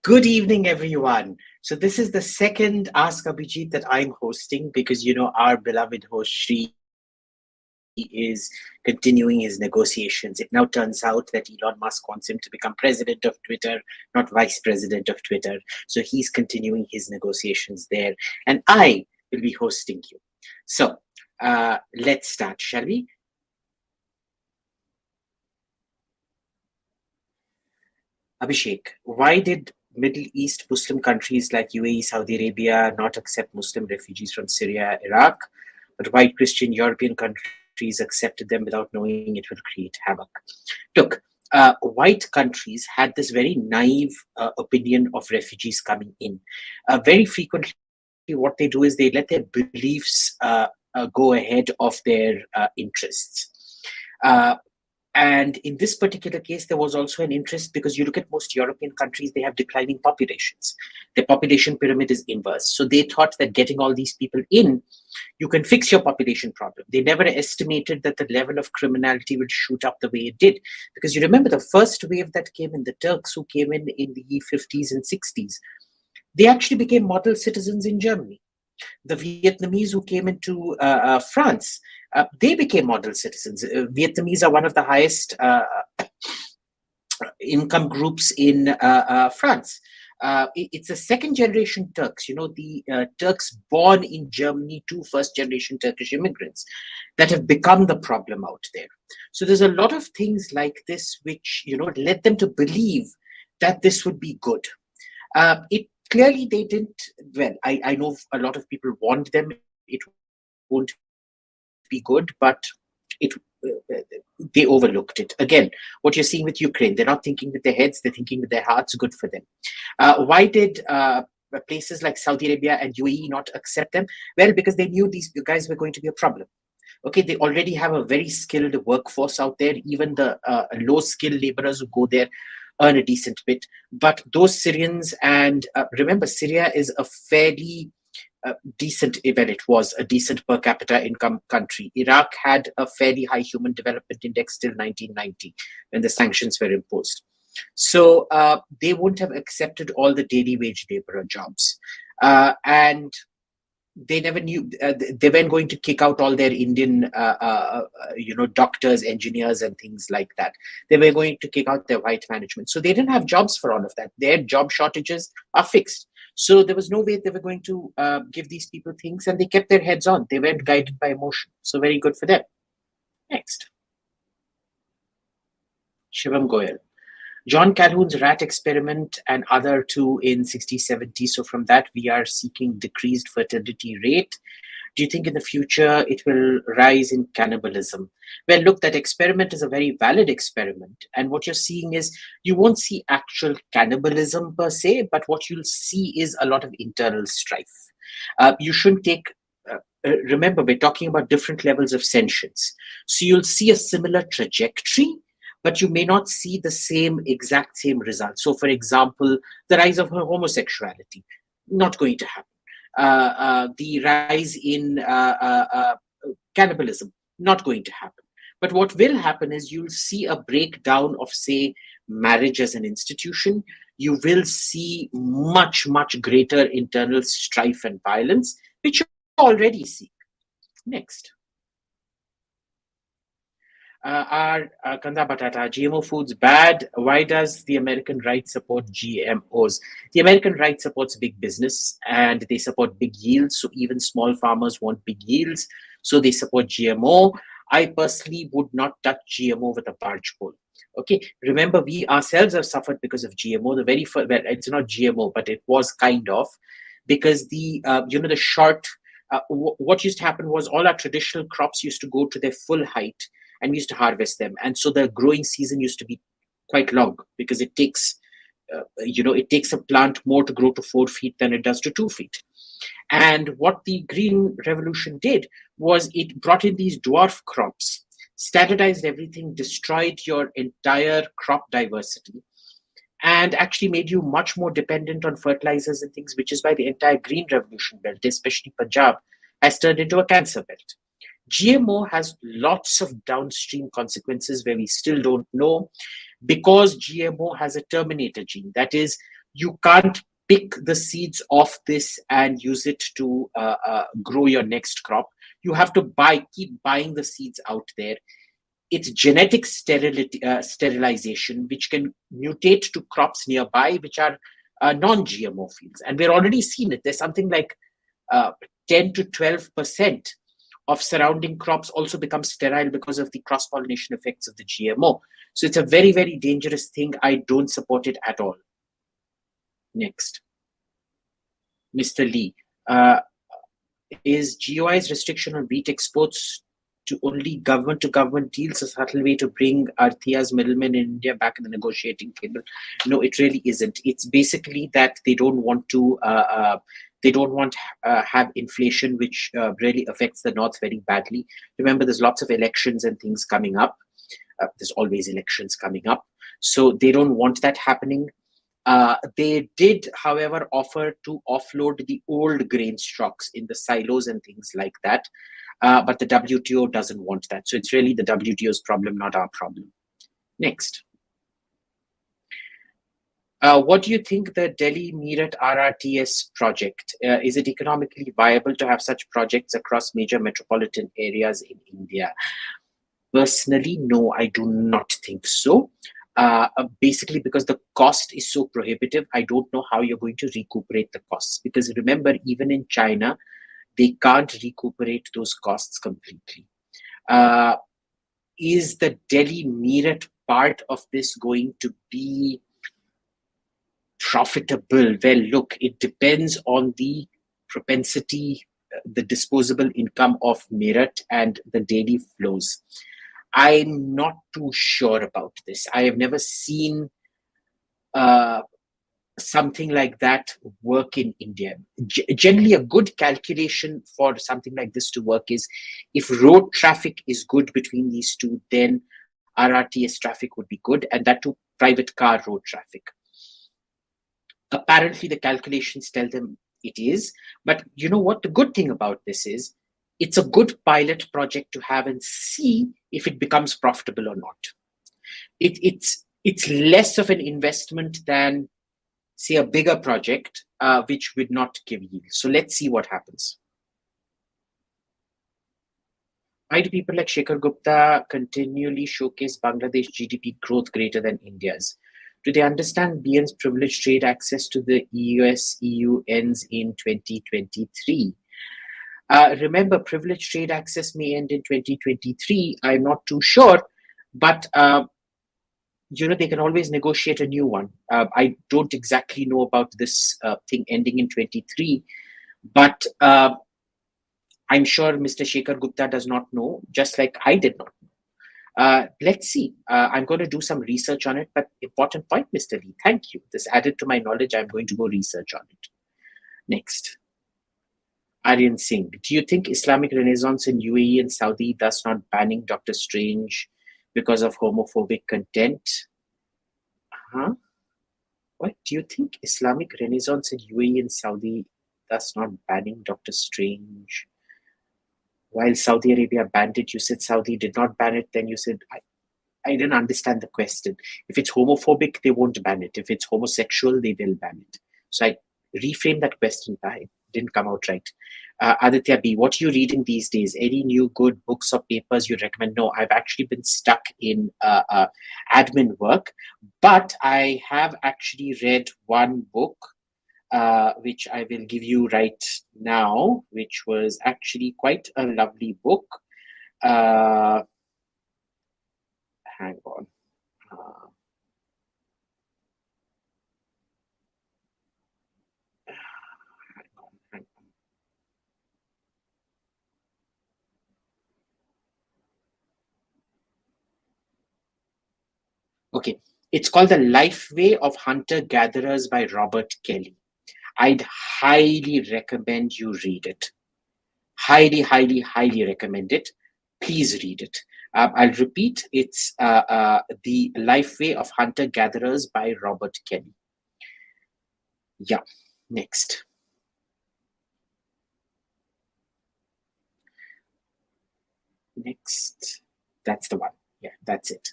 Good evening, everyone. So this is the second Ask Abhijit that I'm hosting because, our beloved host Sri is continuing his negotiations. It now turns out that Elon Musk wants him to become president of Twitter, not vice president of Twitter. So he's continuing his negotiations there. And I will be hosting you. So let's start, shall we? Abhishek, why did Middle East Muslim countries like UAE, Saudi Arabia not accept Muslim refugees from Syria, Iraq, but white Christian European countries accepted them without knowing it will create havoc? Look, white countries had this very naive opinion of refugees coming in. Very frequently, what they do is they let their beliefs go ahead of their interests. And in this particular case, there was also an interest because you look at most European countries, they have declining populations. Their population pyramid is inverse. So they thought that getting all these people in, you can fix your population problem. They never estimated that the level of criminality would shoot up the way it did. Because you remember the first wave that came in, the Turks who came in the 50s and 60s, they actually became model citizens in Germany. The Vietnamese who came into France, they became model citizens. Vietnamese are one of the highest income groups in France. It's a second generation Turks, the Turks born in Germany to first generation Turkish immigrants that have become the problem out there. So there's a lot of things like this which, led them to believe that this would be good. Clearly, they didn't. Well, I know a lot of people want them. It won't be good, but they overlooked it. Again, what you're seeing with Ukraine, they're not thinking with their heads, they're thinking with their hearts. Good for them. Why did places like Saudi Arabia and UAE not accept them? Well, because they knew these guys were going to be a problem. Okay, they already have a very skilled workforce out there. Even the low-skilled laborers who go there earn a decent bit. But those Syrians, and remember, Syria is a fairly decent, well, it was a decent per capita income country. Iraq had a fairly high human development index till 1990 when the sanctions were imposed. So they wouldn't have accepted all the daily wage laborer jobs. And they never knew they weren't going to kick out all their Indian, doctors, engineers, and things like that. They were going to kick out their white management. So they didn't have jobs for all of that. Their job shortages are fixed. So there was no way they were going to give these people things, and they kept their heads on. They weren't guided by emotion. So very good for them. Next. Shivam Goyal. John Calhoun's rat experiment and other two in 60-70. So from that, we are seeking decreased fertility rate. Do you think in the future it will rise in cannibalism? Well, look, that experiment is a very valid experiment. And what you're seeing is you won't see actual cannibalism per se, but what you'll see is a lot of internal strife. You shouldn't take remember, we're talking about different levels of sentience. So you'll see a similar trajectory, but you may not see the exact same result. So, for example, the rise of homosexuality, not going to happen. The rise in cannibalism, not going to happen. But what will happen is you'll see a breakdown of, say, marriage as an institution. You will see much, much greater internal strife and violence, which you already see. Next. Kanda Batata, GMO foods bad. Why does the American right support GMOs? The American right supports big business and they support big yields. So even small farmers want big yields. So they support GMO. I personally would not touch GMO with a barge pole. Okay, remember, we ourselves have suffered because of GMO. The very first, well, it's not GMO, but it was kind of, because the the short. What used to happen was all our traditional crops used to go to their full height, and we used to harvest them. And so the growing season used to be quite long because it takes, it takes a plant more to grow to 4 feet than it does to 2 feet. And what the Green Revolution did was it brought in these dwarf crops, standardized everything, destroyed your entire crop diversity, and actually made you much more dependent on fertilizers and things, which is why the entire Green Revolution belt, especially Punjab, has turned into a cancer belt. GMO has lots of downstream consequences where we still don't know, because GMO has a terminator gene. That is, You can't pick the seeds off this and use it to grow your next crop. You have to keep buying the seeds out there. It's genetic sterilization, which can mutate to crops nearby, which are non-GMO fields. And we're already seeing it. There's something like 10 to 12% of surrounding crops also become sterile because of the cross-pollination effects of the GMO. So it's a very, very dangerous thing. I don't support it at all. Next. Mr. Lee, is GOI's restriction on wheat exports to only government-to-government deals a subtle way to bring Arthia's middlemen in India back in the negotiating table? No, it really isn't. It's basically that they don't want to have inflation, which really affects the North very badly. Remember, there's lots of elections and things coming up. There's always elections coming up. So they don't want that happening. They did, however, offer to offload the old grain stocks in the silos and things like that. But the WTO doesn't want that. So it's really the WTO's problem, not our problem. Next. What do you think the Delhi-Meerut RRTS project? Is it economically viable to have such projects across major metropolitan areas in India? Personally, no, I do not think so. Basically, because the cost is so prohibitive, I don't know how you're going to recuperate the costs. Because remember, even in China, they can't recuperate those costs completely. Is the Delhi-Meerut part of this going to be profitable? Well, look, it depends on the propensity, the disposable income of Meerut and the daily flows. I'm not too sure about this. I have never seen something like that work in India. Generally, a good calculation for something like this to work is if road traffic is good between these two, then RRTS traffic would be good, and that too private car road traffic. Apparently, the calculations tell them it is. But you know what? The good thing about this is it's a good pilot project to have and see if it becomes profitable or not. It's less of an investment than, say, a bigger project, which would not give yield. So let's see what happens. Why do people like Shekhar Gupta continually showcase Bangladesh GDP growth greater than India's? Do they understand BN's privileged trade access to the US-EU ends in 2023? Remember, privileged trade access may end in 2023. I'm not too sure, but they can always negotiate a new one. I don't exactly know about this thing ending in 23, but I'm sure Mr. Shekhar Gupta does not know, just like I did not know. Let's see. I'm going to do some research on it, but important point, Mr. Lee. Thank you. This added to my knowledge. I'm going to go research on it. Next. Aryan Singh, do you think Islamic Renaissance in UAE and Saudi thus not banning Dr. Strange because of homophobic content? What do you think Islamic Renaissance in UAE and Saudi thus not banning Dr. Strange? While Saudi Arabia banned it, you said Saudi did not ban it. Then you said, I didn't understand the question. If it's homophobic, they won't ban it. If it's homosexual, they will ban it. So I reframed that question, but it didn't come out right. Aditya B, what are you reading these days? Any new good books or papers you recommend? No, I've actually been stuck in admin work, but I have actually read one book, which I will give you right now, which was actually quite a lovely book. Hang on. Okay, it's called The Life Way of Hunter-Gatherers by Robert Kelly. I'd highly recommend you read it. Highly, highly, highly recommend it. Please read it. I'll repeat, it's The Life Way of Hunter-Gatherers by Robert Kelly. Yeah, next. Next, that's the one. Yeah, that's it.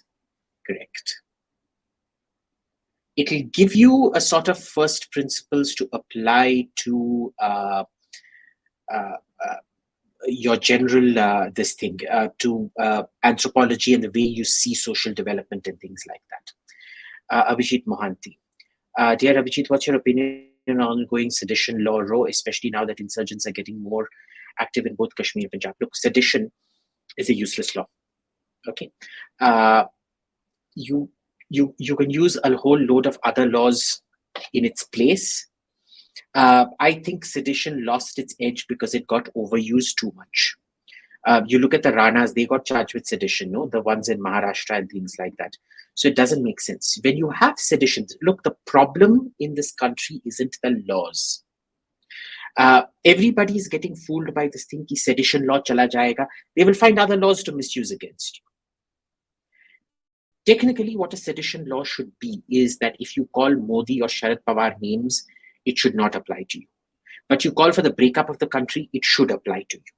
Correct. It'll give you a sort of first principles to apply to your general to anthropology and the way you see social development and things like that. Abhijit Mohanty. Dear Abhijit, what's your opinion on ongoing sedition law, especially now that insurgents are getting more active in both Kashmir and Punjab? Look, sedition is a useless law. Okay, you can use a whole load of other laws in its place. I think sedition lost its edge because it got overused too much. You look at the Ranas, they got charged with sedition, no? The ones in Maharashtra and things like that. So it doesn't make sense. When you have sedition, look, the problem in this country isn't the laws. Everybody is getting fooled by this thing, ki sedition law chala jayega. They will find other laws to misuse against you. Technically, what a sedition law should be is that if you call Modi or Sharad Pawar names, it should not apply to you. But you call for the breakup of the country, it should apply to you.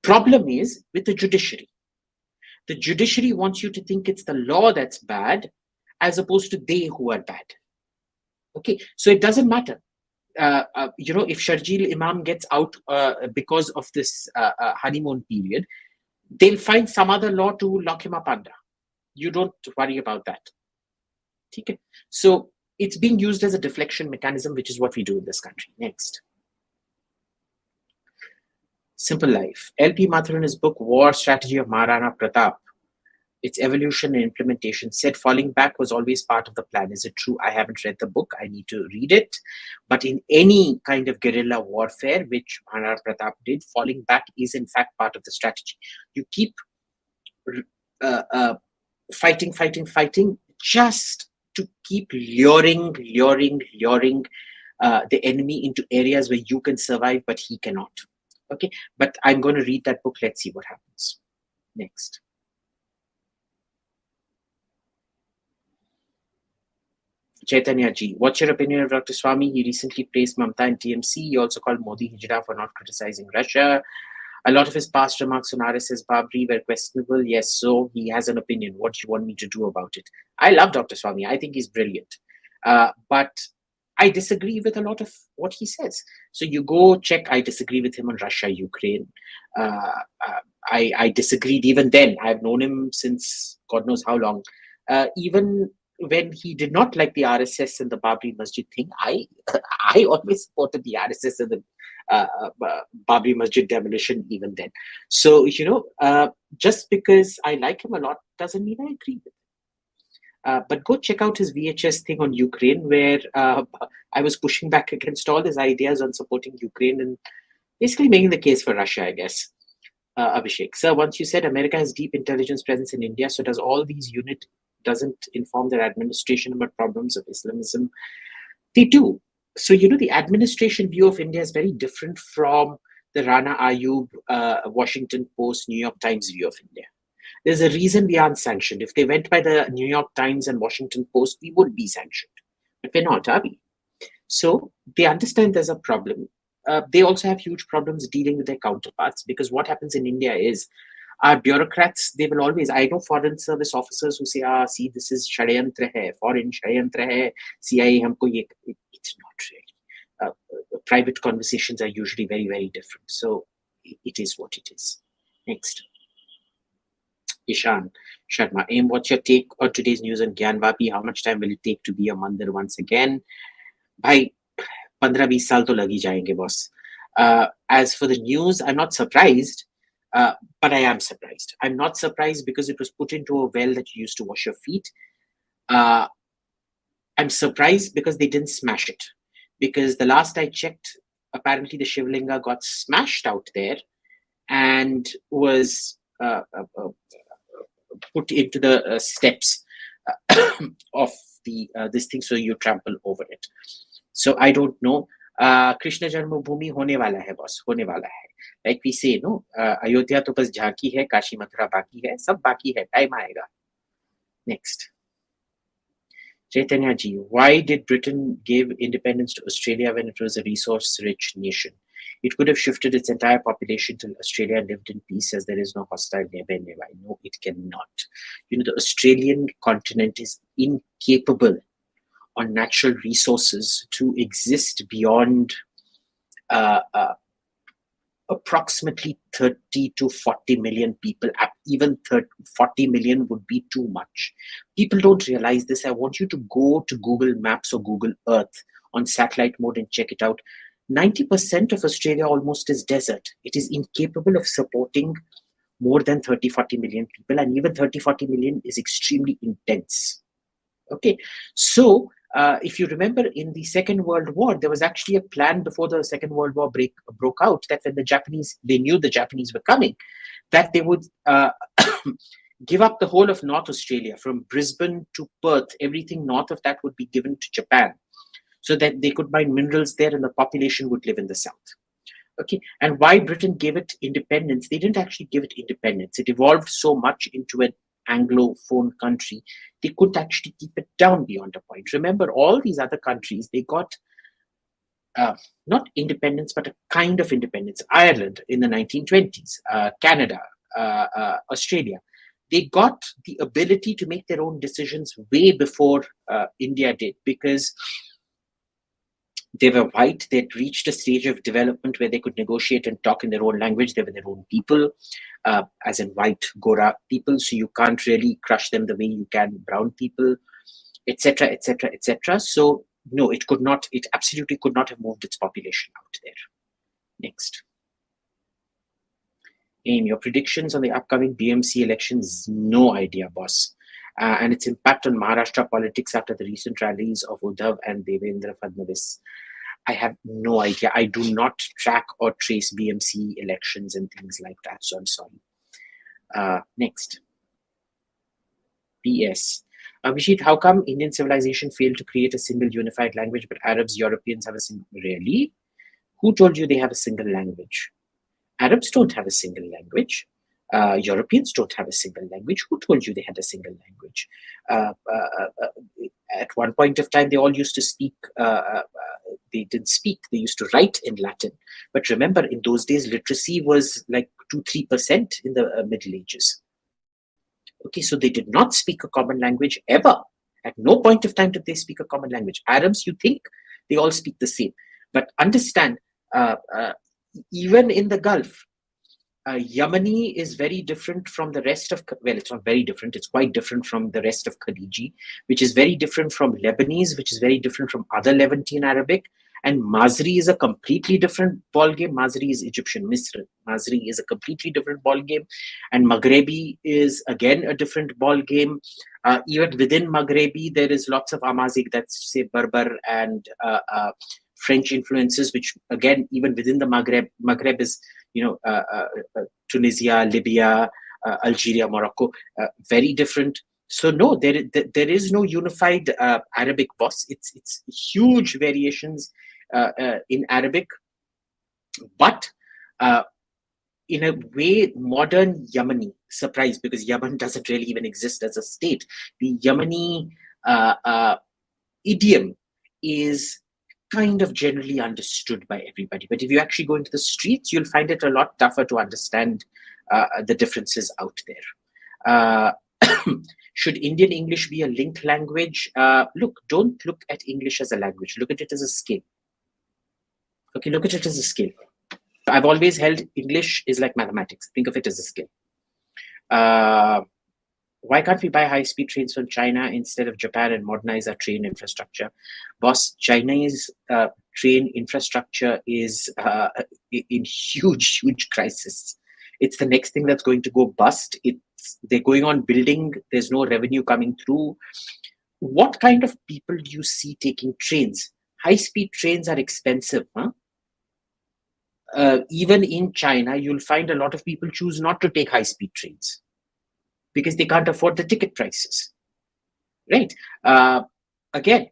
Problem is with the judiciary. The judiciary wants you to think it's the law that's bad, as opposed to they who are bad. Okay, so it doesn't matter. If Sharjeel Imam gets out because of this honeymoon period, they'll find some other law to lock him up under. You don't worry about that. Okay? So it's being used as a deflection mechanism, which is what we do in this country. Next. Simple Life. L.P. Mathur in his book, War Strategy of Maharana Pratap, its evolution and implementation, said falling back was always part of the plan. Is it true? I haven't read the book. I need to read it. But in any kind of guerrilla warfare, which Maharana Pratap did, falling back is in fact part of the strategy. You keep fighting, just to keep luring the enemy into areas where you can survive, but he cannot. Okay, but I'm going to read that book. Let's see what happens. Next. Chaitanya ji, what's your opinion of Dr. Swami? He recently praised Mamta and TMC. He also called Modi Hijra for not criticizing Russia. A lot of his past remarks on RSS Babri were questionable. Yes, so he has an opinion. What do you want me to do about it? I love Dr. Swami. I think he's brilliant. But I disagree with a lot of what he says. So you go check. I disagree with him on Russia, Ukraine. I disagreed even then. I've known him since God knows how long. Even when he did not like the RSS and the Babri Masjid thing, I always supported the RSS and the Babri Masjid demolition even then. So, just because I like him a lot doesn't mean I agree with him. But go check out his VHS thing on Ukraine, where I was pushing back against all his ideas on supporting Ukraine and basically making the case for Russia, I guess. Abhishek, sir, once you said America has deep intelligence presence in India, so does all these unit doesn't inform their administration about problems of Islamism? They do. So, the administration view of India is very different from the Rana Ayub, Washington Post, New York Times view of India. There's a reason we aren't sanctioned. If they went by the New York Times and Washington Post, we would be sanctioned. But we're not, are we? So they understand there's a problem. They also have huge problems dealing with their counterparts, because what happens in India is our bureaucrats, they will always, I know foreign service officers who say, see, this is षड्यंत्र है, foreign षड्यंत्र है, CIA हमको ये, it's not really. Private conversations are usually very, very different. So it is what it is. Next. Ishan Sharma, what's your take on today's news on Gyanvapi? How much time will it take to be a mandir once again? Bhai, 15-20 saal to lagi jayenge, boss. As for the news, I'm not surprised, but I am surprised. I'm not surprised because it was put into a well that you used to wash your feet. I'm surprised because they didn't smash it. Because the last I checked, apparently the Shivlinga got smashed out there and was put into the steps of the this thing, so you trample over it. So I don't know. Krishna Janmabhoomi hone wala hai, boss, hone wala hai. Like we say, no, Ayodhya to bas jhanki hai, Kashi Mathura baki hai, sab baki hai, time aayega. Next. Chaitanya ji, why did Britain give independence to Australia when it was a resource-rich nation? It could have shifted its entire population to Australia and lived in peace, as there is no hostile neighbor nearby. No, it cannot. The Australian continent is incapable on natural resources to exist beyond approximately 30 to 40 million people. Even 40 million would be too much. People don't realize this. I want you to go to Google Maps or Google Earth on satellite mode and check it out. 90% of Australia almost is desert. It is incapable of supporting more than 30, 40 million people, and even 30, 40 million is extremely intense. Okay, so if you remember, in the Second World War, there was actually a plan before the Second World War broke out, that when the Japanese, they knew the Japanese were coming, that they would give up the whole of North Australia, from Brisbane to Perth. Everything north of that would be given to Japan, so that they could mine minerals there and the population would live in the south. Okay, and why Britain gave it independence? They didn't actually give it independence. It evolved so much into an Anglophone country, they couldn't actually keep it down beyond a point. Remember, all these other countries, they got not independence, but a kind of independence. Ireland in the 1920s, Canada, Australia. They got the ability to make their own decisions way before India did, because they were white. They'd reached a stage of development where they could negotiate and talk in their own language. They were their own people, as in white Gora people. So you can't really crush them the way you can brown people, etc., etc., etc. So no, it could not. It absolutely could not have moved its population out there. Next. In your predictions on the upcoming BMC elections, no idea, boss. And its impact on Maharashtra politics after the recent rallies of Uddhav and Devendra Fadnavis. I have no idea. I do not track or trace BMC elections and things like that, so I'm sorry. Next. PS. Abhijit, how come Indian civilization failed to create a single unified language, but Arabs, Europeans have a single... Really? Who told you they have a single language? Arabs don't have a single language. Europeans don't have a single language. Who told you they had a single language? At one point of time, they all used to speak. They didn't speak. They used to write in Latin. But remember, in those days, literacy was like 2-3% in the Middle Ages. Okay, so they did not speak a common language ever. At no point of time did they speak a common language. Arabs, you think they all speak the same. But understand, even in the Gulf, Yemeni is very different from the rest of, well, it's not very different, it's quite different from the rest of Khaliji, which is very different from Lebanese, which is very different from other Levantine Arabic. And Mazri is a completely different ballgame. Mazri is Egyptian Misr. Mazri is a completely different ballgame. And Maghrebi is again a different ballgame. Even within Maghrebi, there is lots of Amazigh, that's say Berber and French influences, which again, even within the Maghreb is, you know, Tunisia, Libya, Algeria, Morocco, very different. So no, there is no unified Arabic boss. It's huge variations in Arabic, but in a way, modern Yemeni, surprise, because Yemen doesn't really even exist as a state. The Yemeni idiom is kind of generally understood by everybody. But if you actually go into the streets, you'll find it a lot tougher to understand the differences out there. Should Indian English be a linked language? Look, don't look at English as a language. Look at it as a skill. Okay, look at it as a skill. I've always held English is like mathematics. Think of it as a skill. Why can't we buy high-speed trains from China instead of Japan and modernize our train infrastructure? Boss, Chinese train infrastructure is in huge crisis. It's the next thing that's going to go bust. They're going on building. There's no revenue coming through. What kind of people do you see taking trains? High-speed trains are expensive, huh? Even in China, you'll find a lot of people choose not to take high-speed trains because they can't afford the ticket prices, right? Again,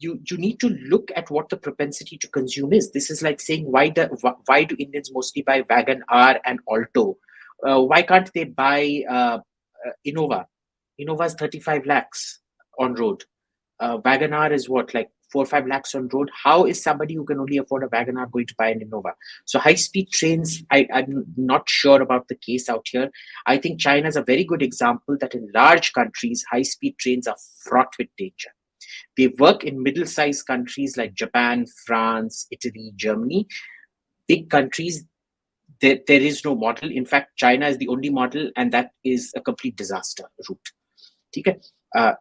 you need to look at what the propensity to consume is. This is like saying, why do Indians mostly buy Wagon R and Alto? Why can't they buy Innova? Innova is 35 lakhs on road. Wagon R is what, like 4 or 5 lakhs on road? How is somebody who can only afford a Wagon R going to buy an Innova? So high-speed trains, I'm not sure about the case out here. I think China is a very good example that in large countries, high-speed trains are fraught with danger. They work in middle-sized countries like Japan, France, Italy, Germany. Big countries, there is no model. In fact, China is the only model, and that is a complete disaster route. Okay?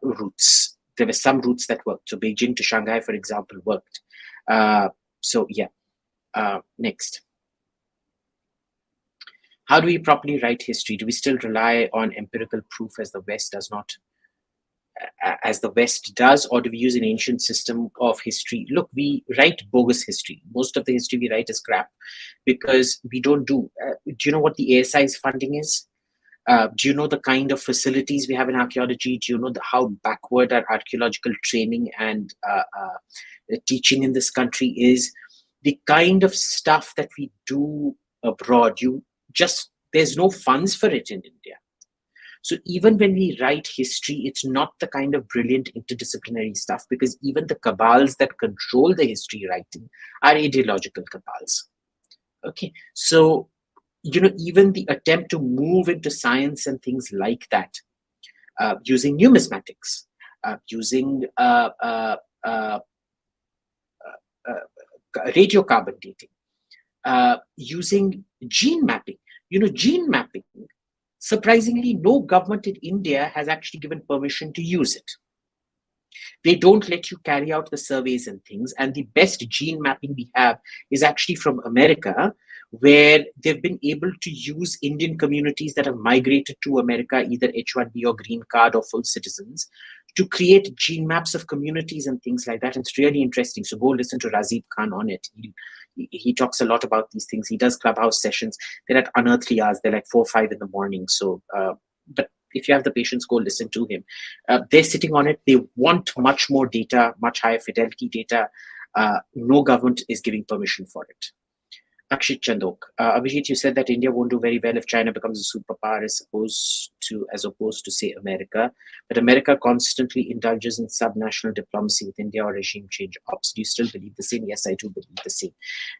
Routes. There were some routes that worked. So Beijing to Shanghai, for example, worked. Next. How do we properly write history? Do we still rely on empirical proof as the West does not? As the West does, or do we use an ancient system of history? Look, we write bogus history. Most of the history we write is crap because we don't do. Do you know what the ASI's funding is? Do you know the kind of facilities we have in archaeology? Do you know how backward our archaeological training and teaching in this country is? The kind of stuff that we do abroad, there's no funds for it in India. So even when we write history, it's not the kind of brilliant interdisciplinary stuff, because even the cabals that control the history writing are ideological cabals. Okay, so even the attempt to move into science and things like that, using numismatics, using radiocarbon dating, using gene mapping. Gene mapping, surprisingly, no government in India has actually given permission to use it. They don't let you carry out the surveys and things. And the best gene mapping we have is actually from America, where they've been able to use Indian communities that have migrated to America, either H-1B or green card or full citizens, to create gene maps of communities and things like that. And it's really interesting. So go listen to Razib Khan on it. He talks a lot about these things. He does clubhouse sessions. They're at unearthly hours. They're like 4 or 5 in the morning. So, but if you have the patience, go listen to him. They're sitting on it. They want much more data, much higher fidelity data. No government is giving permission for it. Akshit Chandok. Abhijit, you said that India won't do very well if China becomes a superpower as opposed to, say, America. But America constantly indulges in subnational diplomacy with India or regime change ops. Do you still believe the same? Yes, I do believe the same.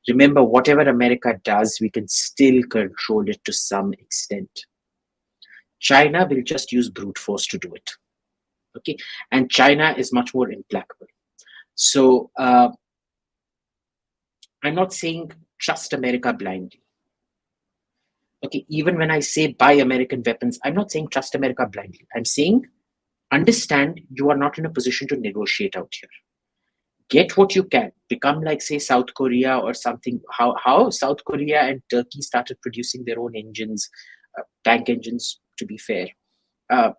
Remember, whatever America does, we can still control it to some extent. China will just use brute force to do it. Okay, and China is much more implacable. So I'm not saying trust America blindly. Okay, even when I say buy American weapons, I'm not saying trust America blindly. I'm saying understand you are not in a position to negotiate out here. Get what you can. Become like, say, South Korea or something. How South Korea and Turkey started producing their own engines, tank engines, to be fair.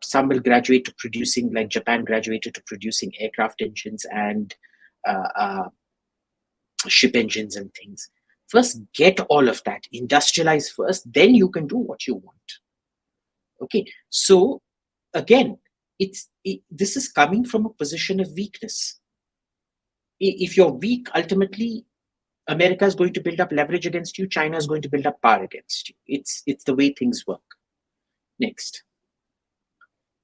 Some will graduate to producing, like Japan graduated to producing aircraft engines and ship engines and things. First, get all of that, industrialize first, then you can do what you want. Okay, so again, this is coming from a position of weakness. If you're weak, ultimately, America is going to build up leverage against you, China is going to build up power against you. It's the way things work. Next.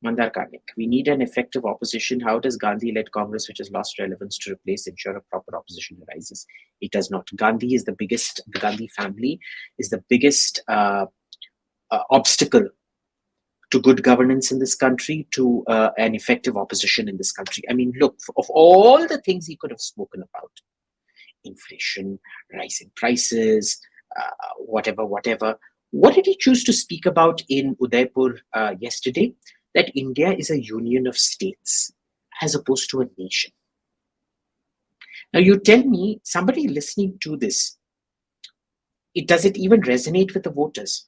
Mandar Karnik. We need an effective opposition. How does Gandhi-led Congress, which has lost relevance, to replace, ensure a proper opposition arises? It does not. The Gandhi family is the biggest obstacle to good governance in this country, to an effective opposition in this country. I mean, look, of all the things he could have spoken about, inflation, rising prices, whatever, what did he choose to speak about in Udaipur yesterday? That India is a union of states as opposed to a nation. Now you tell me, somebody listening to this, does it even resonate with the voters?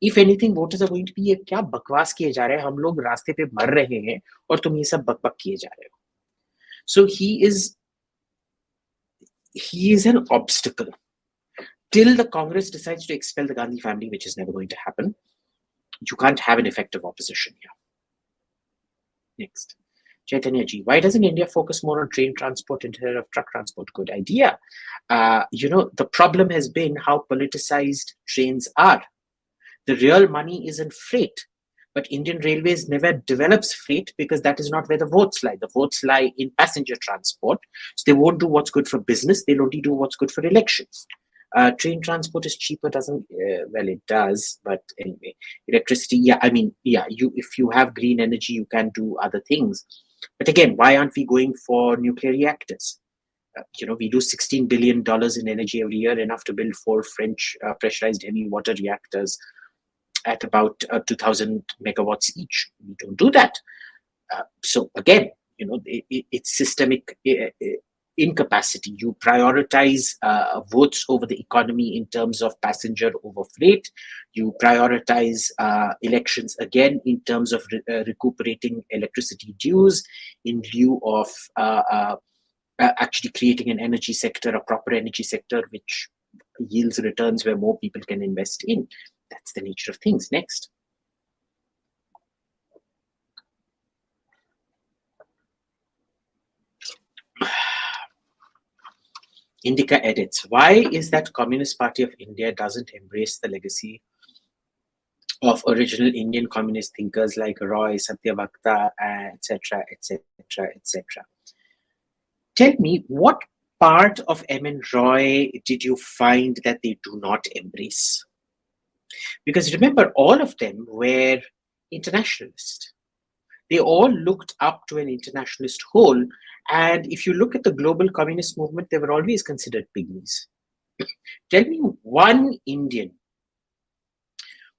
If anything, voters are going to be, ये क्या बकवास किए जा रहे हैं, हम लोग रास्ते पे मर रहे हैं और तुम ये सब बकबक किए जा रहे हो. So he is an obstacle till the Congress decides to expel the Gandhi family, which is never going to happen. You can't have an effective opposition here. Next. Chaitanya ji, why doesn't India focus more on train transport instead of truck transport? Good idea. The problem has been how politicized trains are. The real money is in freight, but Indian Railways never develops freight because that is not where the votes lie. The votes lie in passenger transport. So they won't do what's good for business. They'll only do what's good for elections. Train transport is cheaper, well, it does, but anyway, electricity, if you have green energy, you can do other things. But again, why aren't we going for nuclear reactors? We do $16 billion in energy every year, enough to build 4 French pressurized heavy water reactors at about 2,000 megawatts each. We don't do that. So again, it's systemic incapacity. You prioritize votes over the economy in terms of passenger over freight. You prioritize elections again in terms of recuperating electricity dues in lieu of actually creating an energy sector, a proper energy sector, which yields returns where more people can invest in. That's the nature of things. Next. Indica edits. Why is that Communist Party of India doesn't embrace the legacy of original Indian communist thinkers like Roy, Satyavakta, etc., etc., etc.? Tell me, what part of M.N. Roy did you find that they do not embrace? Because remember, all of them were internationalists. They all looked up to an internationalist whole. And if you look at the global communist movement, they were always considered pygmies. Tell me one Indian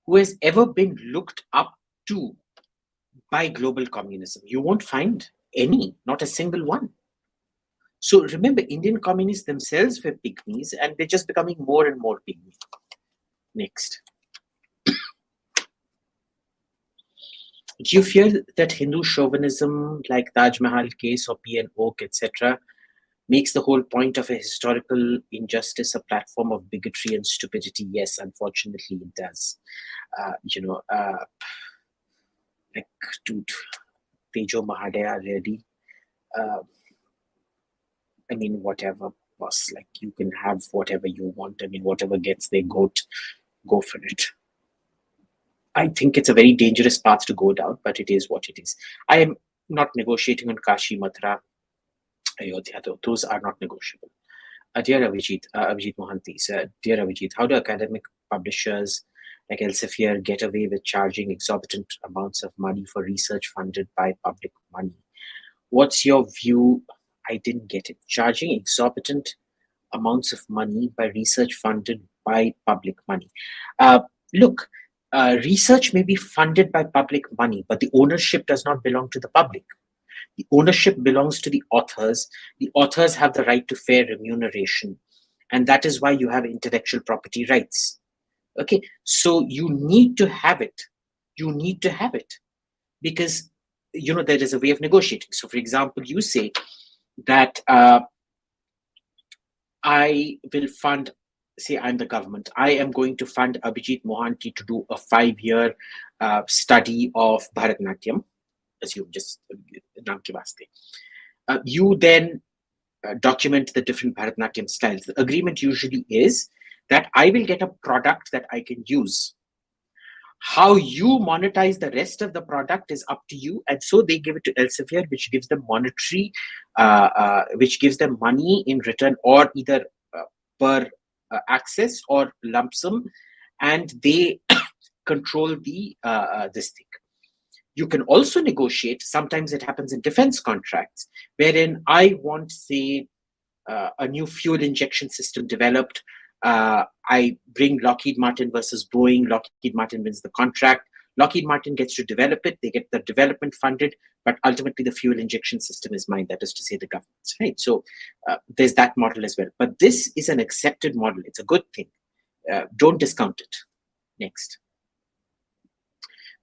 who has ever been looked up to by global communism. You won't find any, not a single one. So remember, Indian communists themselves were pygmies, and they're just becoming more and more pygmy. Next. Do you fear that Hindu chauvinism, like Taj Mahal case or P.N. Oak, etc., makes the whole point of a historical injustice a platform of bigotry and stupidity? Yes, unfortunately, it does. Like, dude, Tejo Mahadaya, really? I mean, whatever, boss. Like, you can have whatever you want. I mean, whatever gets their goat, go for it. I think it's a very dangerous path to go down, but it is what it is. I am not negotiating on Kashi, Mathura, Ayodhya, though. Those are not negotiable. Dear Abhijit Mohanty, dear Abhijit, how do academic publishers like Elsevier get away with charging exorbitant amounts of money for research funded by public money? What's your view? I didn't get it. Charging exorbitant amounts of money by research funded by public money. Look, research may be funded by public money, but the ownership does not belong to the public. The ownership belongs to the authors. The authors have the right to fair remuneration. And that is why you have intellectual property rights. Okay, so you need to have it. You need to have it because, there is a way of negotiating. So, for example, you say that I will fund, say I'm the government, I am going to fund Abhijit Mohanty to do a 5-year study of Bharatanatyam. Assume just naam ke vaste. You then document the different Bharatanatyam styles. The agreement usually is that I will get a product that I can use. How you monetize the rest of the product is up to you. And so they give it to Elsevier, which gives them monetary, which gives them money in return, or either per access or lump sum, and they control the this thing. You can also negotiate. Sometimes it happens in defense contracts, wherein I want, say, a new fuel injection system developed. I bring Lockheed Martin versus Boeing. Lockheed Martin wins the contract. Lockheed Martin gets to develop it. They get the development funded, but ultimately the fuel injection system is mine. That is to say, the government's, right? So there's that model as well. But this is an accepted model. It's a good thing. Don't discount it. Next.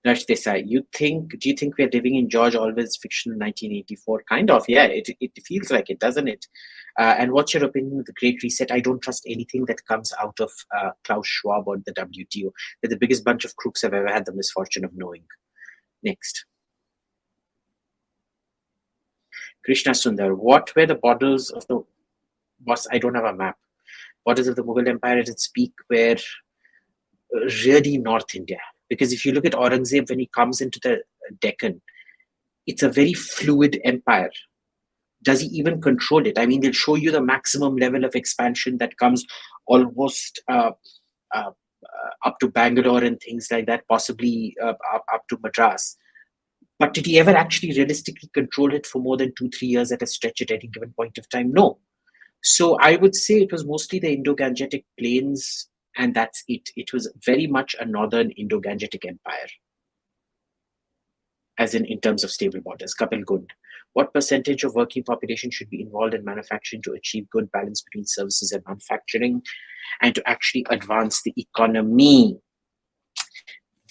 Raj Desai, do you think we're living in George Orwell's fiction 1984? Kind of, yeah, it feels like it, doesn't it? And what's your opinion of the Great Reset? I don't trust anything that comes out of Klaus Schwab or the WTO. They're the biggest bunch of crooks I've ever had the misfortune of knowing. Next. Krishna Sundar, what were the borders of the... Boss, I don't have a map. Borders of the Mughal Empire at its peak were really North India. Because if you look at Aurangzeb, when he comes into the Deccan, it's a very fluid empire. Does he even control it? I mean, they'll show you the maximum level of expansion that comes almost up to Bangalore and things like that, possibly up to Madras. But did he ever actually realistically control it for more than 2-3 years at a stretch at any given point of time? No. So I would say it was mostly the Indo-Gangetic plains, and that's it. It was very much a northern Indo-Gangetic empire, as in terms of stable borders. Kapil Gund. What percentage of working population should be involved in manufacturing to achieve good balance between services and manufacturing and to actually advance the economy?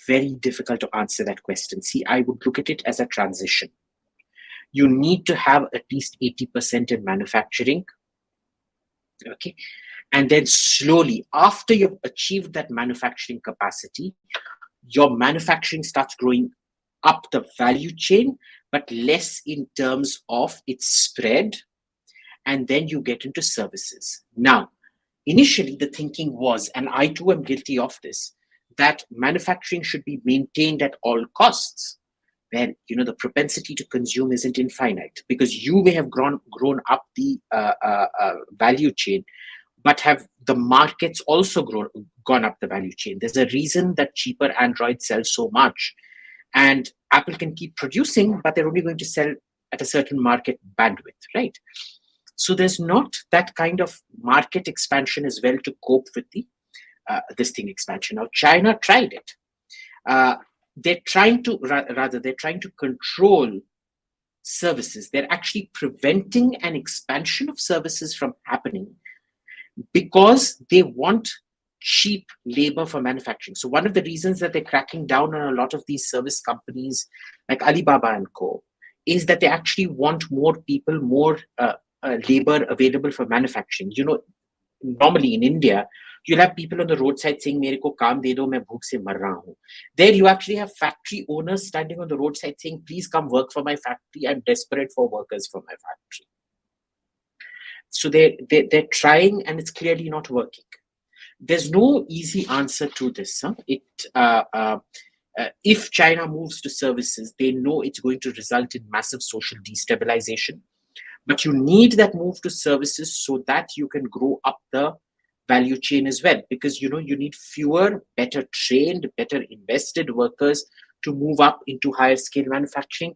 Very difficult to answer that question. See, I would look at it as a transition. You need to have at least 80% in manufacturing. Okay. And then slowly, after you've achieved that manufacturing capacity, your manufacturing starts growing up the value chain, but less in terms of its spread. And then you get into services. Now, initially, the thinking was, and I too am guilty of this, that manufacturing should be maintained at all costs, where the propensity to consume isn't infinite, because you may have grown up the value chain, but have the markets also gone up the value chain? There's a reason that cheaper Androids sell so much, and Apple can keep producing, but they're only going to sell at a certain market bandwidth, right? So there's not that kind of market expansion as well to cope with the this thing expansion. Now, China tried it. They're trying to control services. They're actually preventing an expansion of services from happening because they want cheap labor for manufacturing. So one of the reasons that they're cracking down on a lot of these service companies like Alibaba and Co. is that they actually want more people, more labor available for manufacturing. Normally in India, you'll have people on the roadside saying, "Mere ko kaam de do, main bhook se mar raha hu." There you actually have factory owners standing on the roadside saying, "Please come work for my factory. I'm desperate for workers for my factory." So they're trying, and it's clearly not working. There's no easy answer to this. If China moves to services, they know it's going to result in massive social destabilization. But you need that move to services so that you can grow up the value chain as well, because you need fewer, better trained, better invested workers to move up into higher scale manufacturing.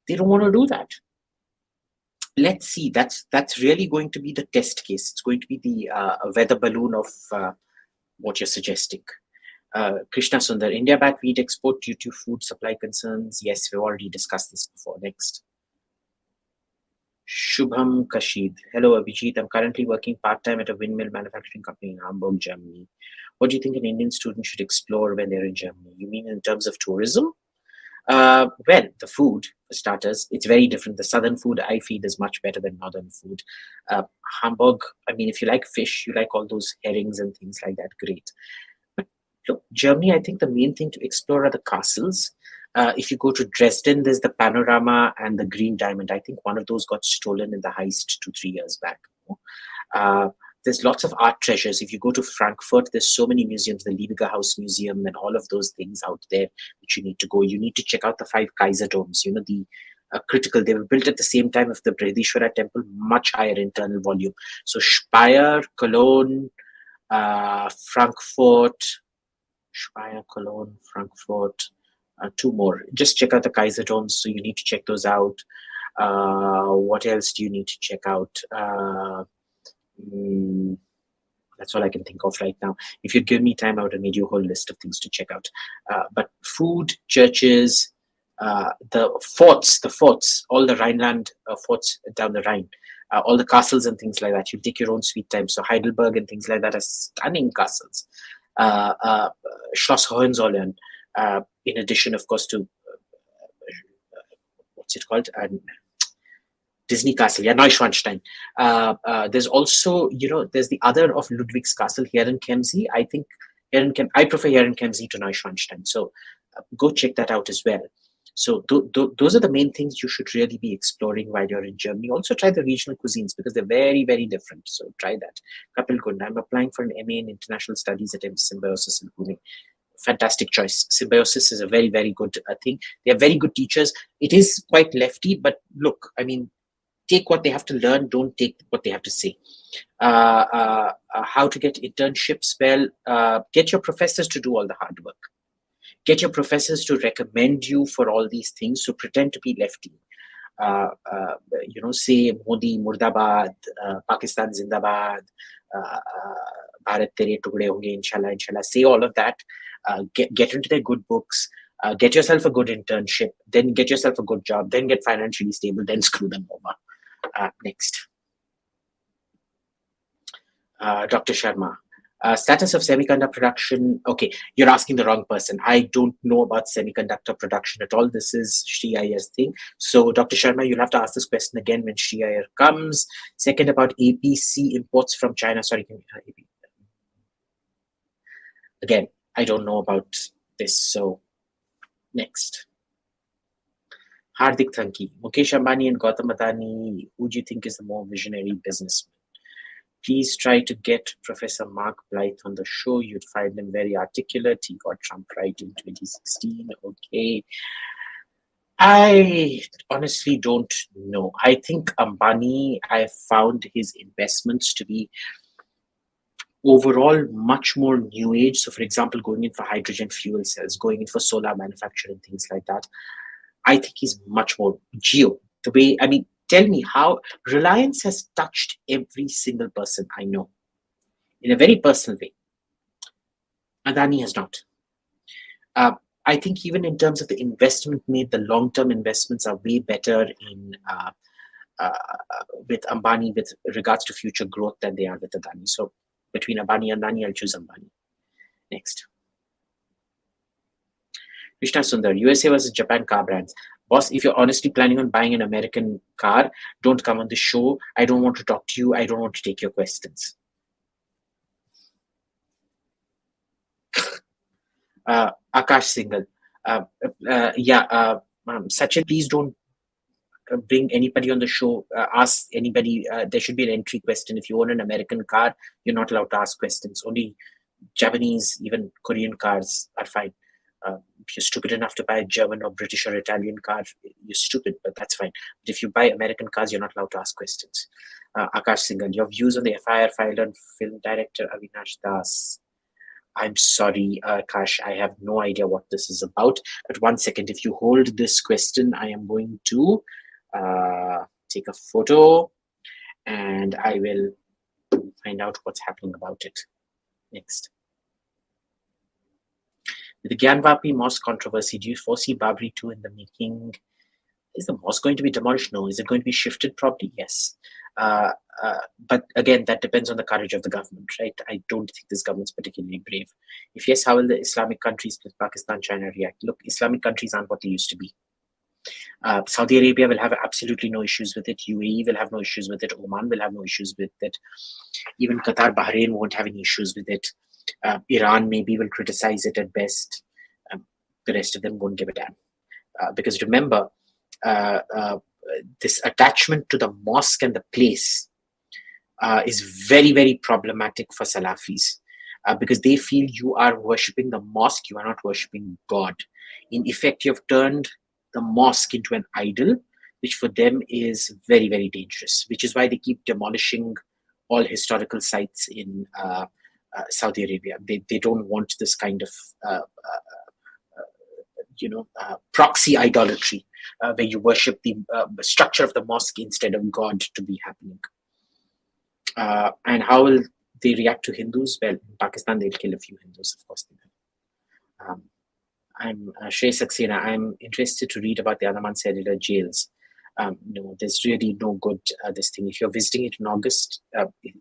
They don't want to do that. Let's see. That's really going to be the test case. It's going to be the weather balloon of what you're suggesting. Krishna Sundar, India backed wheat export due to food supply concerns. Yes, we've already discussed this before. Next. Shubham Kashid. Hello, Abhijit. I'm currently working part-time at a windmill manufacturing company in Hamburg, Germany. What do you think an Indian student should explore when they're in Germany? You mean in terms of tourism? Well, the food, for starters, it's very different. The southern food, I feel, is much better than northern food. Hamburg, I mean, if you like fish, you like all those herrings and things like that, great. But look, Germany, I think the main thing to explore are the castles. If you go to Dresden, there's the Panorama and the Green Diamond. I think one of those got stolen in the heist 2-3 years back. There's lots of art treasures. If you go to Frankfurt, there's so many museums, the Liebige Haus Museum and all of those things out there which you need to go. You need to check out the 5 Kaiser domes, the critical. They were built at the same time of the Brihadishwara temple, much higher internal volume. So Speyer, Cologne, Frankfurt, 2 more. Just check out the Kaiser domes. So you need to check those out. What else do you need to check out? That's all I can think of right now. If you'd give me time, I would have made you a whole list of things to check out. But food, churches, the forts, all the Rhineland forts down the Rhine, all the castles and things like that. You take your own sweet time. So Heidelberg and things like that are stunning castles. Schloss Hohenzollern, in addition, of course, to what's it called? Disney Castle, Neuschwanstein. There's also, there's the other of Ludwig's Castle, Herrenchiemsee. I think I prefer Herrenchiemsee to Neuschwanstein. So go check that out as well. So those are the main things you should really be exploring while you're in Germany. Also try the regional cuisines because they're very, very different. So try that. Kapil Gund, I'm applying for an MA in International Studies at Symbiosis in Pune. Fantastic choice. Symbiosis is a very, very good thing. They are very good teachers. It is quite lefty, but look, I mean, take what they have to learn, don't take what they have to say. How to get internships? Well, get your professors to do all the hard work. Get your professors to recommend you for all these things. So pretend to be lefty. Say Modi Murdabad, Pakistan Zindabad, Bharat Tere Tugde Honge, Inshallah, Inshallah. Say all of that. Get into their good books. Get yourself a good internship. Then get yourself a good job. Then get financially stable. Then screw them over. Next. Dr. Sharma. Status of semiconductor production. Okay, you're asking the wrong person. I don't know about semiconductor production at all. This is 𝙒𝙖𝙧𝙤𝙪's thing. So, Dr. Sharma, you'll have to ask this question again when 𝙒𝙧𝙧𝙤𝙪 comes. Second, about APC imports from China. Sorry, again, I don't know about this. So, next. Hardik Thanki. Mukesh Ambani and Gautam Adani, who do you think is the more visionary businessman? Please try to get Professor Mark Blyth on the show. You'd find him very articulate. He got Trump right in 2016. Okay. I honestly don't know. I think Ambani, I found his investments to be overall much more new age. So, for example, going in for hydrogen fuel cells, going in for solar manufacturing, things like that. I think he's much more geo. The way, I mean, tell me how Reliance has touched every single person I know in a very personal way. Adani has not. I think even in terms of the investment made, the long-term investments are way better in with Ambani with regards to future growth than they are with Adani. So between Ambani and Adani, I'll choose Ambani. Next. Krishna Sundar, USA versus Japan car brands. Boss, if you're honestly planning on buying an American car, don't come on the show. I don't want to talk to you. I don't want to take your questions. Akash Singhal. Sachin, please don't bring anybody on the show. Ask anybody. There should be an entry question. If you own an American car, you're not allowed to ask questions. Only Japanese, even Korean cars are fine. If you're stupid enough to buy a German or British or Italian car, you're stupid, but that's fine. But if you buy American cars, you're not allowed to ask questions. Akash Singhal, your views on the FIR filed on film director Avinash Das. I'm sorry, Akash, I have no idea what this is about. But 1 second, if you hold this question, I am going to take a photo and I will find out what's happening about it. Next. With the Gyanvapi mosque controversy, do you foresee Babri 2 in the making? Is the mosque going to be demolished? No. Is it going to be shifted? Probably yes. But again, that depends on the courage of the government, right? I don't think this government's particularly brave. If yes, how will the Islamic countries, Pakistan, China, react? Look, Islamic countries aren't what they used to be. Saudi Arabia will have absolutely no issues with it. UAE will have no issues with it. Oman will have no issues with it. Even Qatar, Bahrain won't have any issues with it. Iran maybe will criticize it at best. The rest of them won't give a damn. Because remember, this attachment to the mosque and the place is very, very problematic for Salafis. Because they feel you are worshipping the mosque, you are not worshipping God. In effect, you have turned the mosque into an idol, which for them is very, very dangerous, which is why they keep demolishing all historical sites in Saudi Arabia. They don't want this kind of proxy idolatry where you worship the structure of the mosque instead of God to be happening. And how will they react to Hindus? Well, in Pakistan, they'll kill a few Hindus, of course they will. I'm Shrey Saxena. I'm interested to read about the Andaman cellular jails. No, there's really no good this thing. If you're visiting it in August,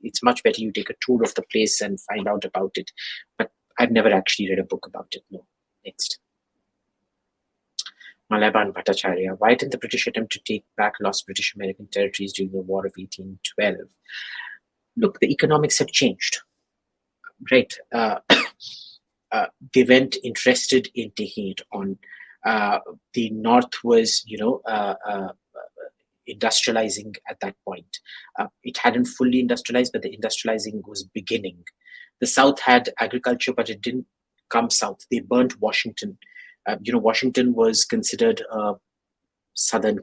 it's much better you take a tour of the place and find out about it. But I've never actually read a book about it. No. Next. Malaban Bhattacharya. Why didn't the British attempt to take back lost British American territories during the War of 1812? Look, the economics have changed, right? They weren't interested in taking it on. The North was, industrializing at that point. It hadn't fully industrialized, but the industrializing was beginning. The South had agriculture, but it didn't come south. They burnt Washington. Washington was considered a southern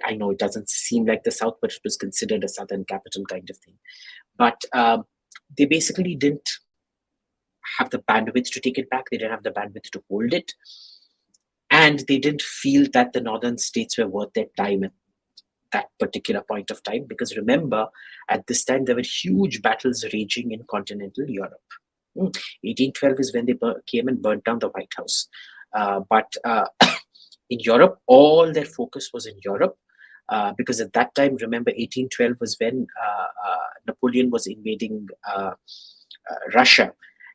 I know it doesn't seem like the South, but it was considered a southern capital kind of thing. But they basically didn't have the bandwidth to take it back. They didn't have the bandwidth to hold it. And they didn't feel that the northern states were worth their time at that particular point of time. Because remember, at this time, there were huge battles raging in continental Europe. 1812 is when they came and burnt down the White House. But in Europe, all their focus was in Europe. Because at that time, remember, 1812 was when Napoleon was invading Russia,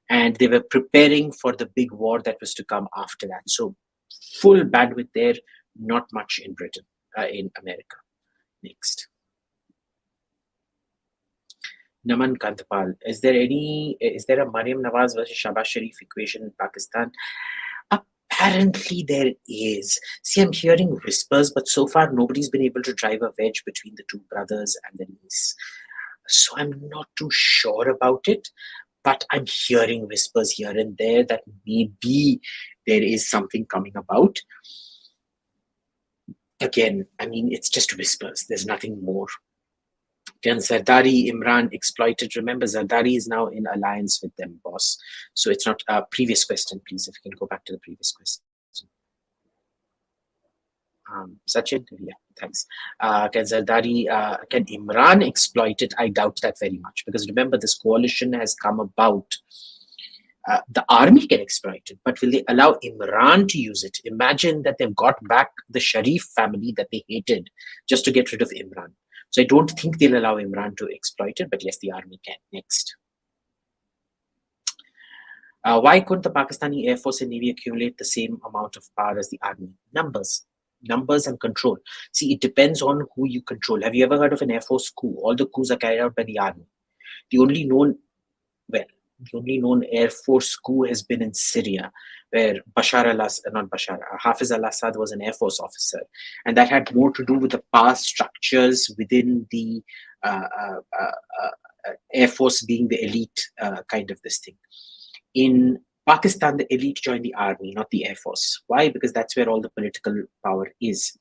and they were preparing for the big war that was to come after that. So full bandwidth there, not much in Britain, in America. Next. Naman Kantapal, is there a Mariam Nawaz versus Shahbaz Sharif equation in Pakistan? Apparently there is. See, I'm hearing whispers, but so far nobody's been able to drive a wedge between the two brothers and the niece. So I'm not too sure about it, but I'm hearing whispers here and there that maybe there is something coming about. Again, I mean, it's just whispers. There's nothing more. Can Zardari Imran exploited? Remember, Zardari is now in alliance with them, boss. So it's not a previous question, please. If you can go back to the previous question. Sachin, yeah, thanks. Can Zardari, can Imran exploit it? I doubt that very much, because remember, this coalition has come about. The army can exploit it, but will they allow Imran to use it? Imagine that they've got back the Sharif family that they hated just to get rid of Imran. So I don't think they'll allow Imran to exploit it, but yes, the army can. Next. Why couldn't the Pakistani Air Force and Navy accumulate the same amount of power as the army? Numbers and control. See, it depends on who you control. Have you ever heard of an Air Force coup? All the coups are carried out by the army. The only known Air Force coup has been in Syria, where Hafiz al-Assad was an Air Force officer. And that had more to do with the power structures within the Air Force being the elite kind of this thing. In Pakistan, the elite joined the army, not the Air Force. Why? Because that's where all the political power is.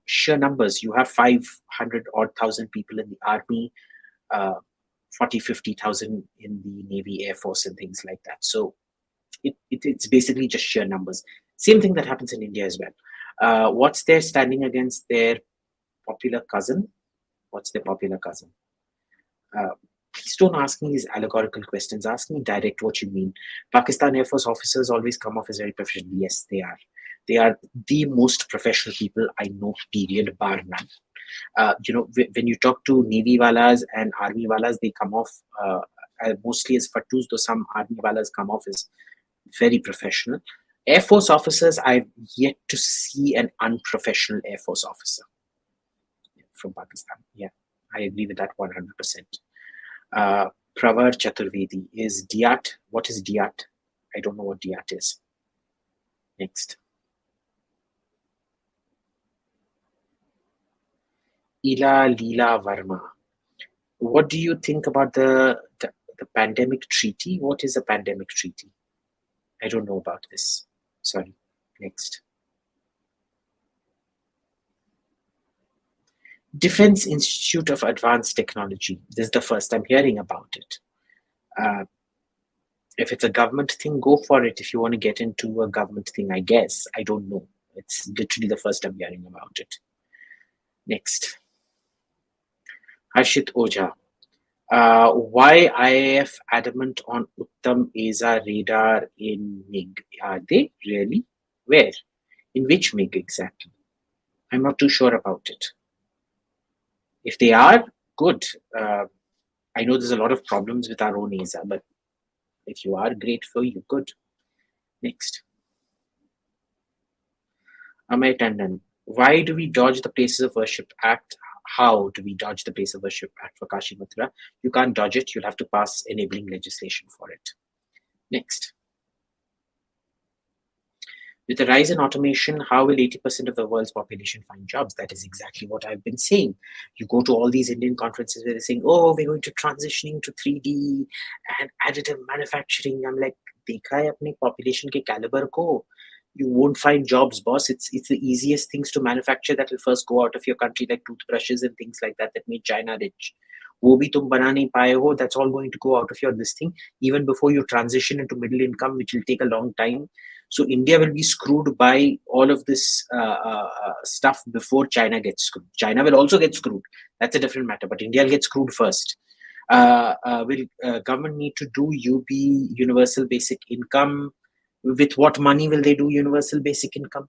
Sheer numbers, you have 500,000 people in the army, 40,000-50,000 in the Navy, Air Force, and things like that. So it's basically just sheer numbers. Same thing that happens in India as well. What's their standing against their popular cousin? What's their popular cousin? Please don't ask me these allegorical questions. Ask me direct what you mean. Pakistan Air Force officers always come off as very professional. Yes, they are. They are the most professional people I know, period, bar none. When you talk to Navy walas and Army walas, they come off mostly as fattus, though some Army walas come off as very professional. Air Force officers, I've yet to see an unprofessional Air Force officer from Pakistan. Yeah, I agree with that 100%. Pravar Chaturvedi, is DIAT? What is DIAT? I don't know what DIAT is. Next. Ila Leela Varma. What do you think about the pandemic treaty? What is a pandemic treaty? I don't know about this. Sorry. Next. Defense Institute of Advanced Technology. This is the first I'm hearing about it. If it's a government thing, go for it. If you want to get into a government thing, I guess. I don't know. It's literally the first I'm hearing about it. Next. Harshit Oja. Why IAF adamant on Uttam AESA radar in MiG? Are they really? Where? In which MiG exactly? I'm not too sure about it. If they are, good. I know there's a lot of problems with our own AESA, but if you are, great for you, good. Next. Amay Tandon. Why do we dodge the Places of Worship Act? How do we dodge the Place of Worship Act for Kashi Mathura? You can't dodge it. You'll have to pass enabling legislation for it. Next. With the rise in automation, how will 80% of the world's population find jobs? That is exactly what I've been saying. You go to all these Indian conferences where they're saying, oh, we're going to transitioning to 3D and additive manufacturing. I'm like, dekha hai apne population ke caliber ko. You won't find jobs, boss. It's the easiest things to manufacture that will first go out of your country, like toothbrushes and things like that made China rich. वो भी तुम बना नहीं पाए हो, that's all going to go out of your this thing even before you transition into middle income, which will take a long time. So India will be screwed by all of this stuff before China gets screwed. China will also get screwed, that's a different matter, but India will get screwed first. Will government need to do UB, universal basic income? With what money will they do universal basic income?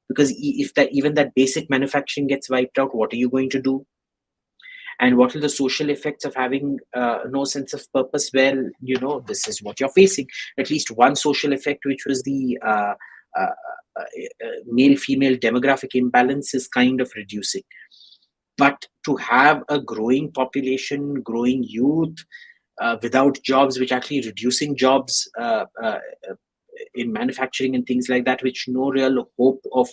Because if that, even that basic manufacturing gets wiped out, what are you going to do? And what are the social effects of having no sense of purpose? Well, this is what you're facing. At least one social effect, which was the male-female demographic imbalance, is kind of reducing. But to have a growing population, growing youth, without jobs, which actually reducing jobs in manufacturing and things like that, which no real hope of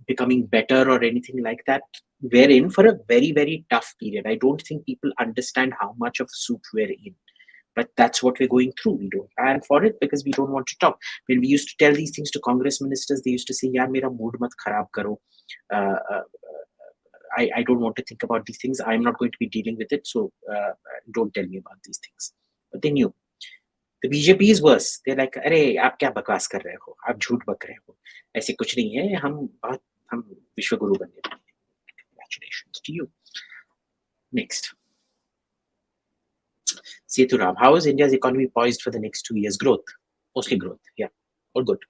becoming better or anything like that, we're in for a very, very tough period. I don't think people understand how much of soup we're in. But that's what we're going through. We don't plan for it because we don't want to talk. When we used to tell these things to Congress ministers, they used to say, "Yaar, mera mood mat kharab karo. I don't want to think about these things. I'm not going to be dealing with it. So don't tell me about these things." But they knew. The BJP is worse. They're like, "अरे आप क्या बकवास कर रहे हो? आप झूठ बक रहे हो. ऐसे कुछ नहीं है. हम विश्वगुरु बनने वाले हैं." Congratulations to you. Next. Sethuram, how is India's economy poised for the next 2 years? Growth, mostly growth. Yeah, all good,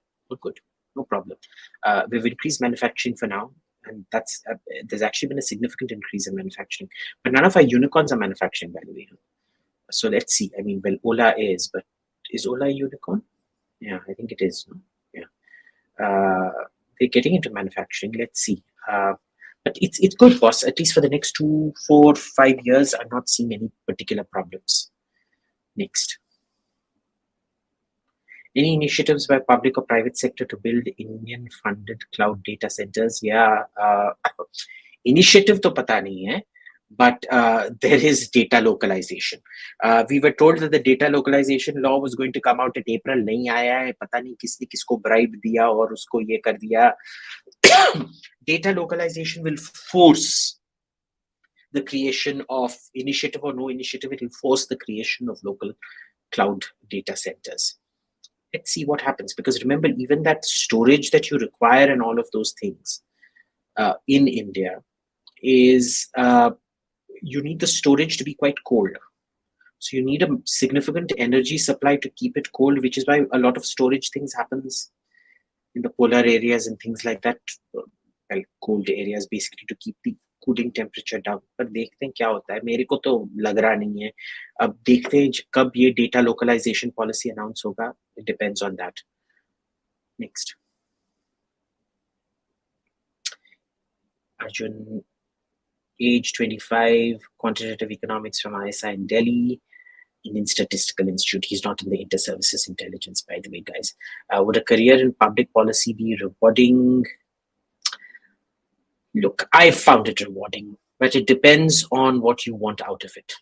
no problem. We've increased manufacturing for now, and that's there's actually been a significant increase in manufacturing. But none of our unicorns are manufacturing, by the way. So let's see. I mean, well, Ola is, but is Ola a unicorn? Yeah, I think it is. No? Yeah, they're getting into manufacturing. Let's see. But it's good, boss. At least for the next 2, 4, 5 years, I'm not seeing any particular problems. Next. Any initiatives by public or private sector to build Indian-funded cloud data centers? Yeah, initiative to pata nahi hai, but there is data localization. We were told that the data localization law was going to come out in April. Nahi aaya hai. Pata nahi kisne kisko bribe diya aur usko ye kar diya. Data localization will force the creation of initiative or no initiative. It will force the creation of local cloud data centers. Let's see what happens, because remember, even that storage that you require and all of those things in India is you need the storage to be quite cold. So you need a significant energy supply to keep it cold, which is why a lot of storage things happens in the polar areas and things like that. Well, cold areas basically to keep the cooling temperature down. पर देखते हैं क्या होता है. मेरे को तो लग रहा नहीं है. अब देखते हैं कब ये data localization policy announce होगा. It depends on that. Next. Arjun, age 25, quantitative economics from ISI in Delhi, Indian Statistical Institute. He's not in the inter-services intelligence, by the way, guys. Would a career in public policy be rewarding? Look, I found it rewarding, but it depends on what you want out of it.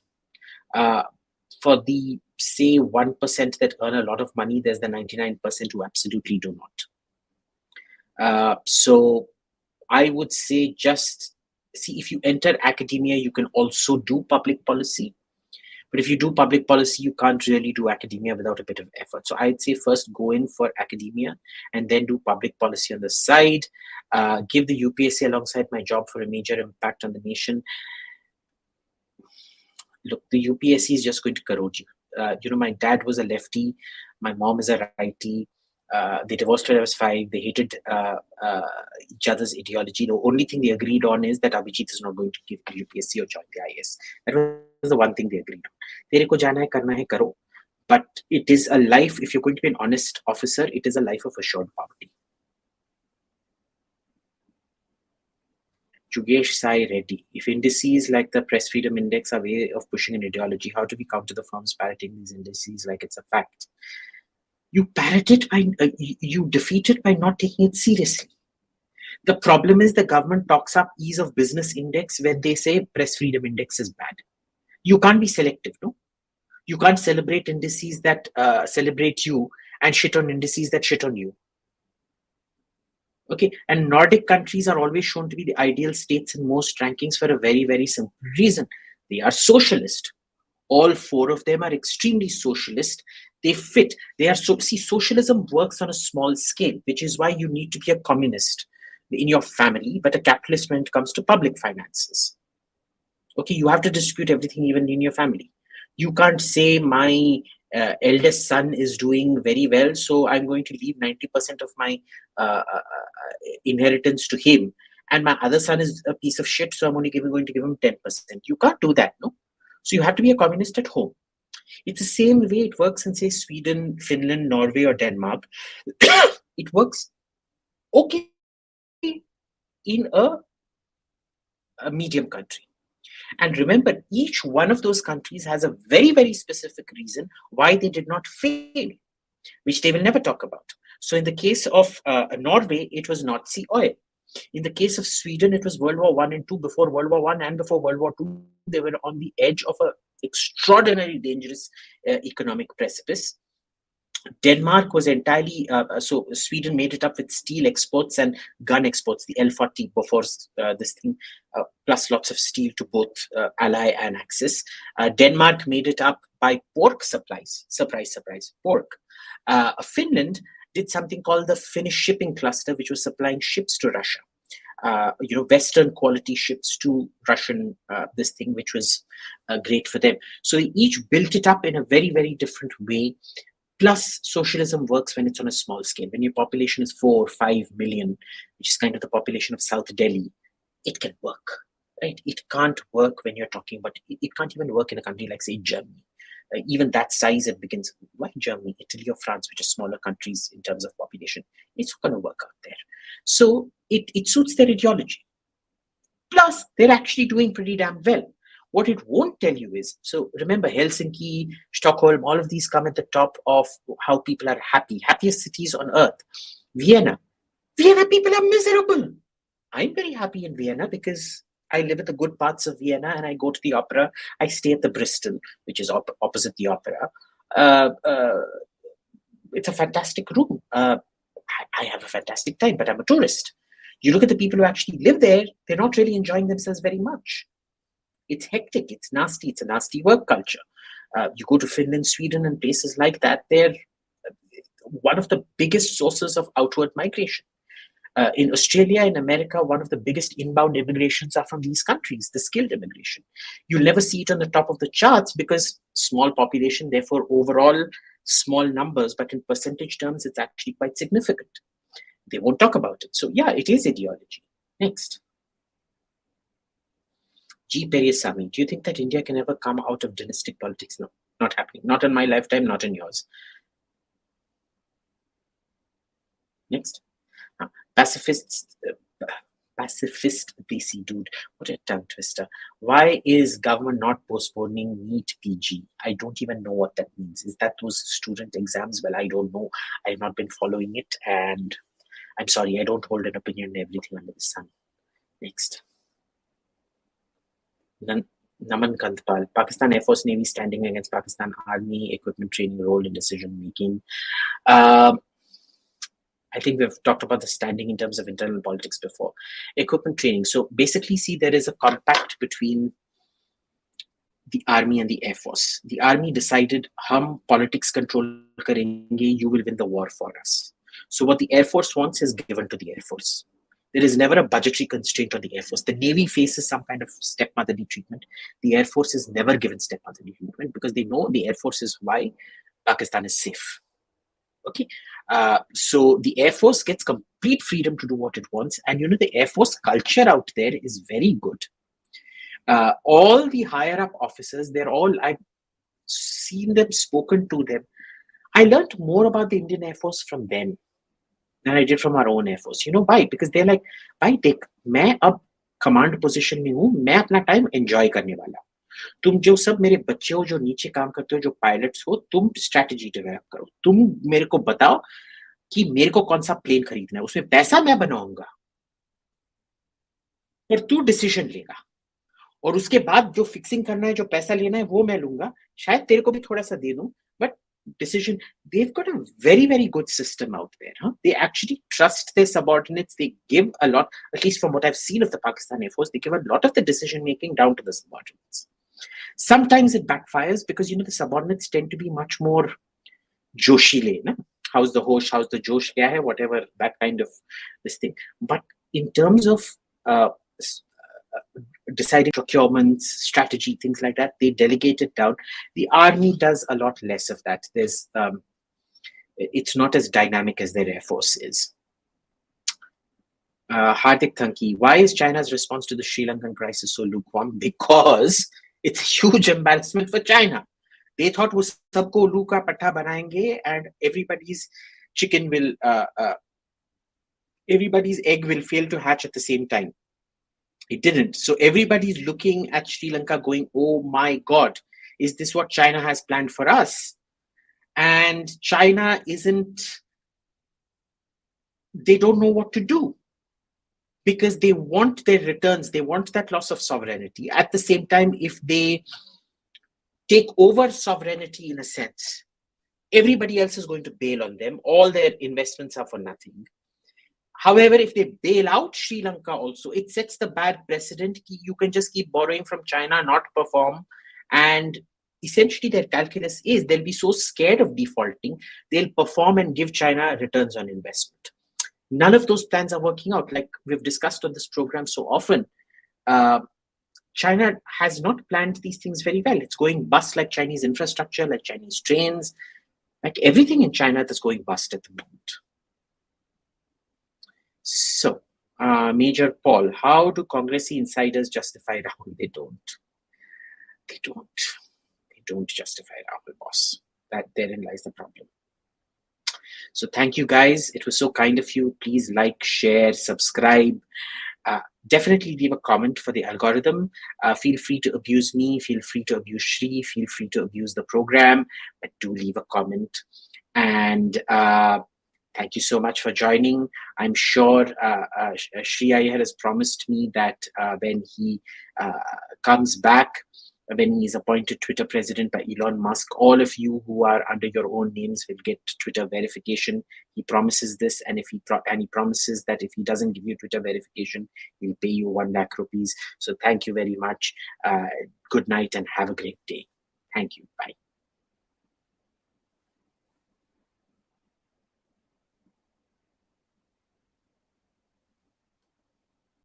For the, say, 1% that earn a lot of money, there's the 99% who absolutely do not. So I would say just see, if you enter academia, you can also do public policy. But if you do public policy, you can't really do academia without a bit of effort. So I'd say first go in for academia and then do public policy on the side. Give the UPSC alongside my job for a major impact on the nation. Look, the UPSC is just going to corrode you. My dad was a lefty. My mom is a righty. They divorced when I was 5. They hated each other's ideology. The only thing they agreed on is that Abhijit is not going to give the UPSC or join the IAS. That was the one thing they agreed on. Tere ko jana hai, karna hai, karo. But it is a life, if you're going to be an honest officer, it is a life of assured poverty. 𝙒𝙧𝙤𝙪 Reddy, if indices like the Press Freedom Index are a way of pushing an ideology, how do we counter the firms parroting these indices like it's a fact? You parrot it by, you defeat it by not taking it seriously. The problem is the government talks up ease of business index when they say Press Freedom Index is bad. You can't be selective, no? You can't celebrate indices that celebrate you and shit on indices that shit on you. Okay, and Nordic countries are always shown to be the ideal states in most rankings for a very, very simple reason. They are socialist. All four of them are extremely socialist. They fit. They are see, socialism works on a small scale, which is why you need to be a communist in your family, but a capitalist when it comes to public finances. Okay, you have to distribute everything even in your family. You can't say my eldest son is doing very well, so I'm going to leave 90% of my inheritance to him, and my other son is a piece of shit, so I'm only going to give him 10%. You can't do that, no? So you have to be a communist at home. It's the same way it works in, say, Sweden, Finland, Norway, or Denmark. It works okay in a medium country. And remember, each one of those countries has a very, very specific reason why they did not fail, which they will never talk about. So in the case of Norway, it was Nazi oil. In the case of Sweden, it was World War I and II. Before World War I and before World War II, they were on the edge of an extraordinarily dangerous economic precipice. Denmark was entirely, so Sweden made it up with steel exports and gun exports, the L40 before this thing, plus lots of steel to both Ally and Axis. Denmark made it up by pork supplies. Surprise, surprise, pork. Finland did something called the Finnish shipping cluster, which was supplying ships to Russia. Western quality ships to Russian, this thing, which was great for them. So they each built it up in a very, very different way. Plus, socialism works when it's on a small scale. When your population is 4 or 5 million, which is kind of the population of South Delhi, it can work, right? It can't work when you're talking about, it can't even work in a country like, say, Germany. Even that size, it begins, why Germany, Italy, or France, which are smaller countries in terms of population? It's not going to work out there. So it suits their ideology. Plus, they're actually doing pretty damn well. What it won't tell you is, so remember, Helsinki, Stockholm, all of these come at the top of how people are happy. Happiest cities on earth. Vienna people are miserable. I'm very happy in Vienna because I live at the good parts of Vienna and I go to the opera. I stay at the Bristol, which is opposite the opera. It's a fantastic room. I have a fantastic time, but I'm a tourist. You look at the people who actually live there, they're not really enjoying themselves very much. It's hectic, it's nasty, it's a nasty work culture. You go to Finland, Sweden, and places like that, they're one of the biggest sources of outward migration. In Australia, in America, one of the biggest inbound immigrations are from these countries, the skilled immigration. You'll never see it on the top of the charts because small population, therefore overall small numbers, but in percentage terms, it's actually quite significant. They won't talk about it. So yeah, it is ideology. Next. 𝙒𝙧𝙤𝙪𝙥𝙥, do you think that India can ever come out of dynastic politics? No, not happening. Not in my lifetime, not in yours. Next. Pacifist DC dude. What a tongue twister. Why is government not postponing NEET PG? I don't even know what that means. Is that those student exams? Well, I don't know. I have not been following it, and I'm sorry, I don't hold an opinion on everything under the sun. Next. Naman Kantpal, Pakistan Air Force Navy standing against Pakistan Army, equipment training, role in decision making. I think we've talked about the standing in terms of internal politics before. Equipment training. So basically, see, there is a compact between the army and the air force. The army decided, hum politics control karenge, you will win the war for us. So what the air force wants is given to the air force. There is never a budgetary constraint on the air force. The navy faces some kind of stepmotherly treatment. The air force is never given stepmotherly treatment because they know the air force is why Pakistan is safe. Okay, so the Air Force gets complete freedom to do what it wants, and the Air Force culture out there is very good. All the higher up officers, I've seen them, spoken to them. I learned more about the Indian Air Force from them than I did from our own Air Force. Why? Because they're like, bhai, dekh, मैं अब command position में हूँ, मैं अपना time enjoy करने वाला. तुम जो सब मेरे बच्चे हो, जो नीचे काम करते हो, जो पायलट्स हो, तुम स्ट्रैटेजी डेवलप करो. तुम मेरे को बताओ कि मेरे को कौन सा प्लेन खरीदना है, उसमें पैसा मैं बनाऊंगा, पर तू डिसीजन लेगा, और उसके बाद जो फिक्सिंग करना है, जो पैसा लेना है, वो मैं लूंगा. शायद तेरे को भी थोड़ा सा दे दूं, but decision. They've got a very, very good system out there. Huh? They actually trust their subordinates. They give a lot, at least from what I've seen of the Pakistan Air Force, they give a lot of the decision making down to the subordinates. Sometimes it backfires because, the subordinates tend to be much more joshile, na? How's the hosh, how's the josh, kya hai, whatever, that kind of this thing. But in terms of deciding procurements, strategy, things like that, they delegate it down. The army does a lot less of that. It's not as dynamic as their air force is. Hardik Thanki, why is China's response to the Sri Lankan crisis so lukewarm? Because it's a huge embarrassment for China. They thought wo sabko ullu ka patta banayenge and everybody's chicken will, everybody's egg will fail to hatch at the same time. It didn't. So everybody's looking at Sri Lanka going, oh my God, is this what China has planned for us? And China they don't know what to do because they want their returns. They want that loss of sovereignty. At the same time, if they take over sovereignty in a sense, everybody else is going to bail on them. All their investments are for nothing. However, if they bail out Sri Lanka also, it sets the bad precedent. You can just keep borrowing from China, not perform. And essentially their calculus is they'll be so scared of defaulting, they'll perform and give China returns on investment. None of those plans are working out. Like we've discussed on this program so often, China has not planned these things very well. It's going bust like Chinese infrastructure, like Chinese trains, like everything in China that's going bust at the moment. So, Major Paul, how do Congressy insiders justify Rahul? They don't. They don't justify Rahul, boss. Therein lies the problem. So thank you guys. It was so kind of you. Please like, share, subscribe. Definitely leave a comment for the algorithm. Feel free to abuse me. Feel free to abuse Shri. Feel free to abuse the program. But do leave a comment. And thank you so much for joining. I'm sure Shri Iyer has promised me that when he comes back, when he is appointed Twitter president by Elon Musk, all of you who are under your own names will get Twitter verification. He promises this, and he promises that if he doesn't give you Twitter verification, he'll pay you 1 lakh rupees. So thank you very much. Good night and have a great day. Thank you. Bye.